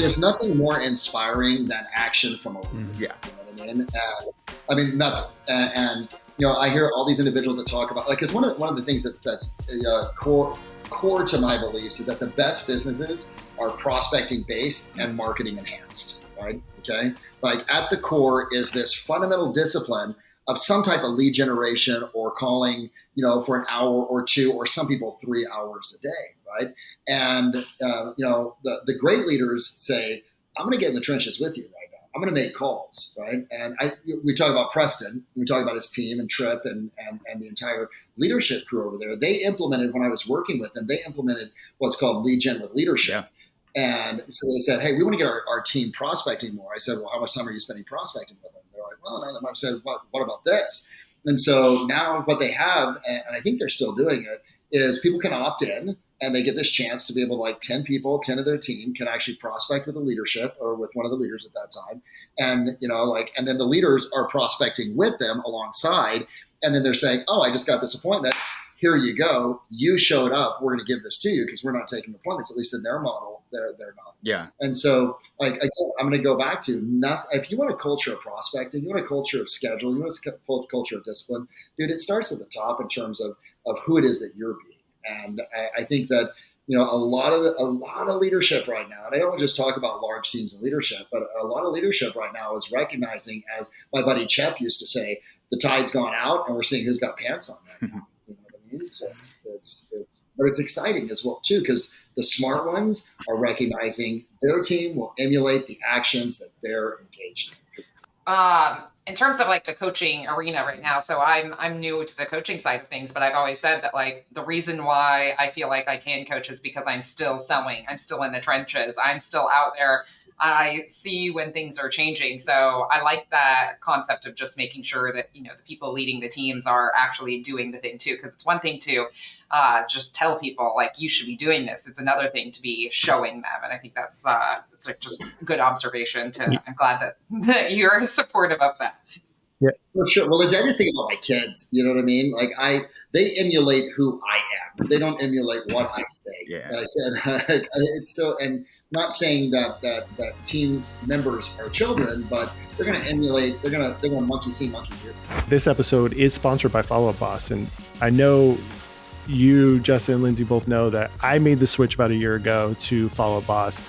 there's nothing more inspiring than action from a leader. Yeah. You know what I mean? Nothing. And I hear all these individuals that talk about, because one of the things that's core to my beliefs is that the best businesses are prospecting based and marketing enhanced, right? Okay. Like at the core is this fundamental discipline of some type of lead generation or calling, for an hour or two, or some people 3 hours a day, right? And, the great leaders say, I'm going to get in the trenches with you right now. I'm going to make calls, right? And we talk about Preston, we talk about his team and Tripp and the entire leadership crew over there. They implemented, when I was working with them, they implemented what's called lead gen with leadership. Yeah. And so they said, hey, we want to get our team prospecting more. I said, well, how much time are you spending prospecting with them? They're like, well, no. I said, what about this? And so now what they have, and I think they're still doing it, is people can opt in and they get this chance to be able to 10 people, 10 of their team can actually prospect with the leadership or with one of the leaders at that time. And, and then the leaders are prospecting with them alongside. And then they're saying, oh, I just got this appointment. Here you go. You showed up. We're going to give this to you because we're not taking appointments, at least in their model. They're not. Yeah. And so again, I'm going to go back to if you want a culture of prospecting, you want a culture of schedule, you want a culture of discipline, dude, it starts with the top in terms of who it is that you're being. And I think that, a lot of leadership right now, and I don't want to just talk about large teams and leadership, but a lot of leadership right now is recognizing, as my buddy Chep used to say, the tide's gone out and we're seeing who's got pants on right now. You know what I mean? So but it's exciting as well too, because the smart ones are recognizing their team will emulate the actions that they're engaged in. In terms of the coaching arena right now, so I'm new to the coaching side of things, but I've always said that the reason why I feel like I can coach is because I'm still selling. I'm still in the trenches. I'm still out there. I see when things are changing. So I like that concept of just making sure that, the people leading the teams are actually doing the thing too. Because it's one thing to just tell people you should be doing this. It's another thing to be showing them. And I think that's just a good observation I'm glad that you're supportive of that. Yeah, for sure. Well, I just think about my kids, you know what I mean? They emulate who I am. They don't emulate what I say. Yeah. It's so, and not saying that team members are children, but they're going to emulate. They're going to monkey see, monkey do. This episode is sponsored by Follow Up Boss, and I know you, Justin, and Lindsay both know that I made the switch about a year ago to Follow Up Boss.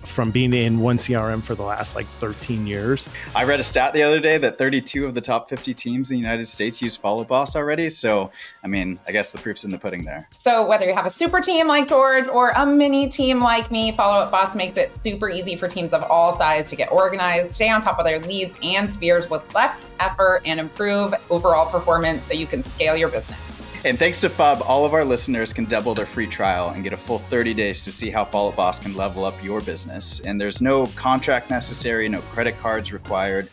From being in one CRM for the last 13 years. I read a stat the other day that 32 of the top 50 teams in the United States use Follow Boss already. So, I guess the proof's in the pudding there. So whether you have a super team like George or a mini team like me, Follow Up Boss makes it super easy for teams of all sizes to get organized, stay on top of their leads and spheres with less effort, and improve overall performance so you can scale your business. And thanks to FUB, all of our listeners can double their free trial and get a full 30 days to see how Follow Up Boss can level up your business. And there's no contract necessary, no credit cards required,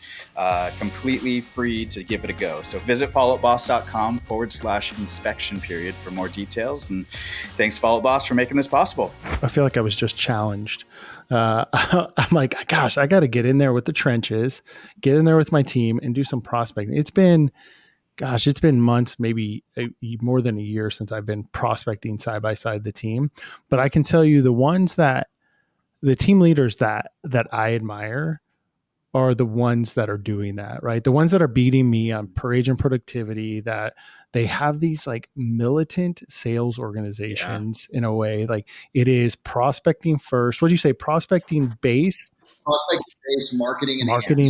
completely free to give it a go. So visit followupboss.com/inspection period for more details. And thanks, Follow Up Boss, for making this possible. I feel like I was just challenged. I'm like, gosh, I got to get in there with the trenches, get in there with my team and do some prospecting. It's been months, maybe more than a year since I've been prospecting side by side the team. But I can tell you the team leaders that I admire are the ones that are doing that, right? The ones that are beating me on per agent productivity, that they have these militant sales organizations in a way. It is prospecting first. What do you say? Prospecting base? Prospect-based marketing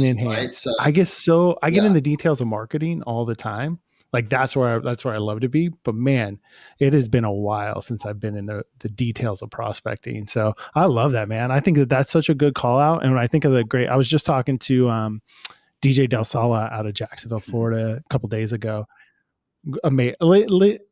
enhanced. Right? So, I get in the details of marketing all the time. That's where I love to be. But man, it has been a while since I've been in the details of prospecting. So I love that, man. I think that's such a good call out. And when I think of I was just talking to DJ Del Sala out of Jacksonville, Florida, a couple days ago.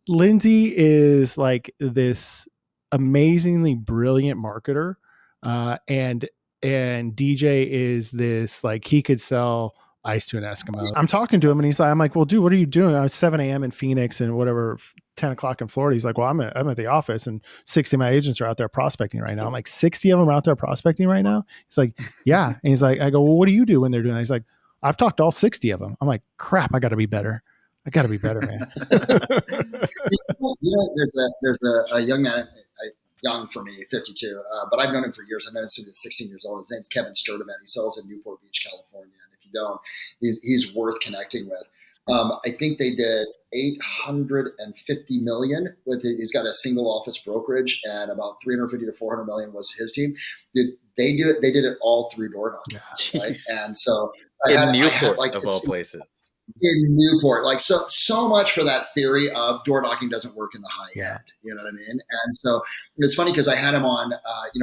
Lindsay is this amazingly brilliant marketer, and DJ is this he could sell ice to an Eskimo. I'm talking to him and I'm like, well, dude, what are you doing? I was 7 a.m. in Phoenix and 10 o'clock in Florida. He's like, well, I'm at the office and 60 of my agents are out there prospecting right now. I'm like, 60 of them are out there prospecting right now? He's like, yeah. And he's like, I go, well, what do you do when they're doing that? He's like, I've talked to all 60 of them. I'm like, crap, I got to be better. Man. There's a young man young for me, 52, but I've known him for years. I've known him since he was 16 years old. His name's Kevin Sturdivant. He sells in Newport Beach, California. And if you don't, he's worth connecting with. I think they did 850 million with it. He's got a single office brokerage, and about 350 to 400 million was his team. They did it all through door knocking, right? And so in Newport, of all places. In Newport, like so much for that theory of door knocking doesn't work in the high end. You know what I mean? And so it was funny because I had him on.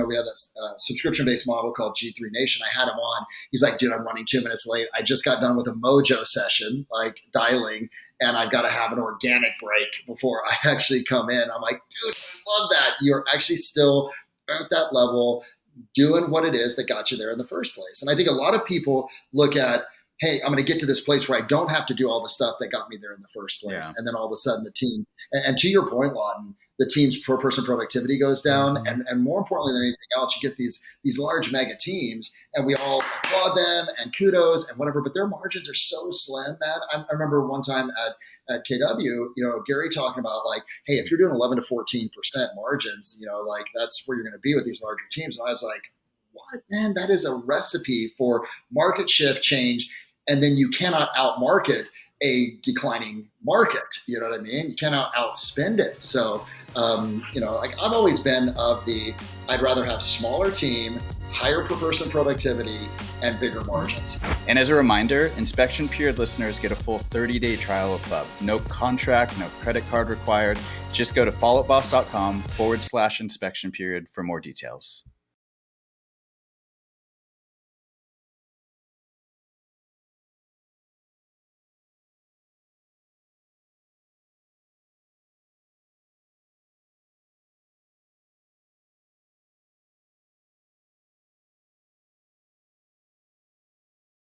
We have this subscription based model called G3 Nation. I had him on. He's like, dude, I'm running 2 minutes late. I just got done with a Mojo session, like dialing, and I've got to have an organic break before I actually come in. I'm like, dude, I love that. You're actually still at that level, doing what it is that got you there in the first place. And I think a lot of people look at, hey, I'm going to get to this place where I don't have to do all the stuff that got me there in the first place. Yeah. And then all of a sudden the team, and to your point, Laughton, the team's per person productivity goes down. Mm-hmm. And more importantly than anything else, you get these large mega teams and we all applaud them and kudos and whatever, but their margins are so slim, man. I remember one time at KW, Gary talking about like, hey, if you're doing 11 to 14% margins, like that's where you're going to be with these larger teams. And I was like, what, man, that is a recipe for market shift change. And then you cannot outmarket a declining market. You know what I mean? You cannot outspend it. So, like I've always been of I'd rather have smaller team, higher per person productivity, and bigger margins. And as a reminder, Inspection Period listeners get a full 30-day trial of Club. No contract, no credit card required. Just go to followitboss.com/inspection period for more details.